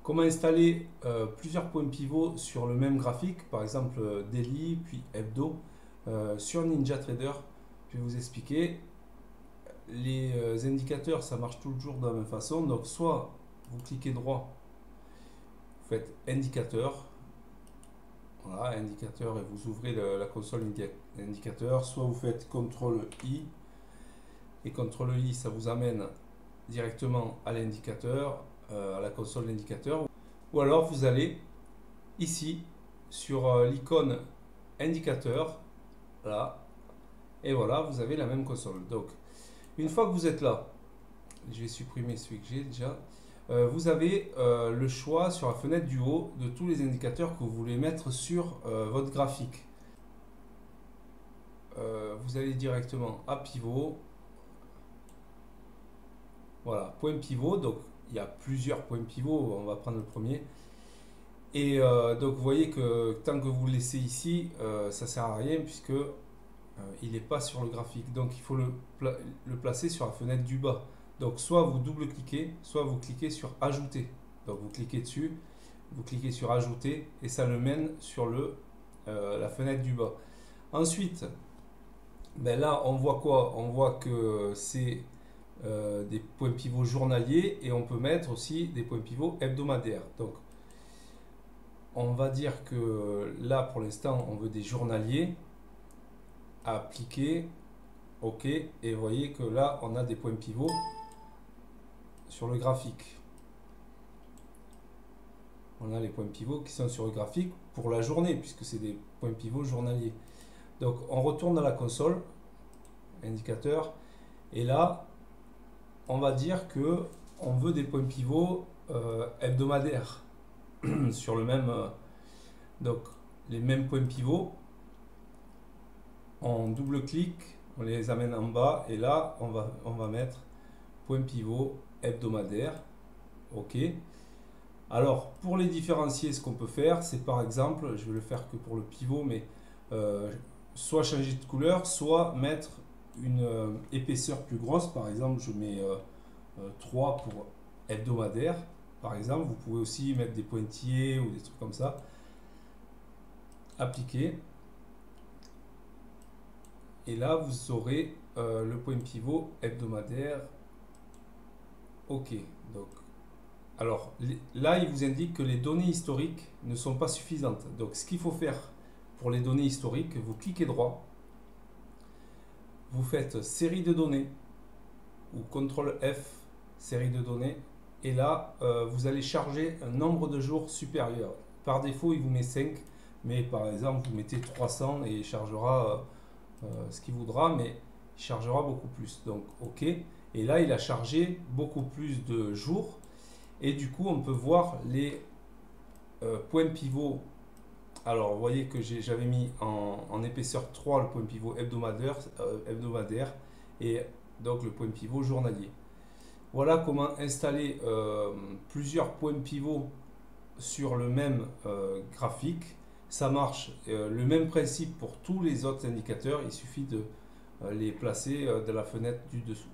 Comment installer plusieurs points pivots sur le même graphique, par exemple daily puis hebdo, sur NinjaTrader. Je vais vous expliquer. Les indicateurs, ça marche toujours de la même façon. Donc, soit vous cliquez droit, vous faites indicateur, voilà, indicateur, et vous ouvrez la console indicateur. Soit vous faites CTRL I, et CTRL I, ça vous amène directement à l'indicateur, à la console d'indicateur. Ou alors vous allez ici sur l'icône indicateur, là, et voilà, vous avez la même console. Donc, une fois que vous êtes là, je vais supprimer celui que j'ai déjà. Vous avez le choix sur la fenêtre du haut de tous les indicateurs que vous voulez mettre sur votre graphique. Vous allez directement à pivot. Voilà, point pivot. Donc, il y a plusieurs points pivots. On va prendre le premier. Et donc, vous voyez que tant que vous le laissez ici, ça ne sert à rien puisque il n'est pas sur le graphique. Donc, il faut le placer sur la fenêtre du bas. Donc, soit vous double-cliquez, soit vous cliquez sur Ajouter. Donc, vous cliquez dessus, vous cliquez sur Ajouter et ça le mène sur la fenêtre du bas. Ensuite, ben là, on voit quoi? On voit que c'est des points pivots journaliers et on peut mettre aussi des points pivots hebdomadaires. Donc, on va dire que là, pour l'instant, on veut des journaliers. Appliquer, OK, et vous voyez que là, on a des points pivots sur le graphique. On a les points pivots qui sont sur le graphique pour la journée, puisque c'est des points pivots journaliers. Donc, on retourne dans la console, indicateur, et là, on va dire que on veut des points pivots hebdomadaires sur le même. Donc, les mêmes points pivots, on double-clique, on les amène en bas, et là, on va mettre point pivot hebdomadaire. OK. Alors, pour les différencier, ce qu'on peut faire, c'est par exemple, je vais le faire que pour le pivot, mais soit changer de couleur, soit mettre une épaisseur plus grosse. Par exemple, je mets 3 pour hebdomadaire. Par exemple, vous pouvez aussi mettre des pointillés ou des trucs comme ça. Appliquer. Et là, vous aurez le point pivot hebdomadaire. OK. Donc, alors là, il vous indique que les données historiques ne sont pas suffisantes. Donc, ce qu'il faut faire pour les données historiques, vous cliquez droit, vous faites série de données ou CTRL F, série de données, et là, vous allez charger un nombre de jours supérieur. Par défaut, il vous met 5, mais par exemple, vous mettez 300 et il chargera ce qu'il voudra, mais il chargera beaucoup plus. Donc, OK. Et là, il a chargé beaucoup plus de jours. Et du coup, on peut voir les points pivots. Alors, vous voyez que j'avais mis en épaisseur 3 le point pivot hebdomadaire et donc le point pivot journalier. Voilà comment installer plusieurs points pivots sur le même graphique. Ça marche, le même principe pour tous les autres indicateurs. Il suffit de les placer de la fenêtre du dessous.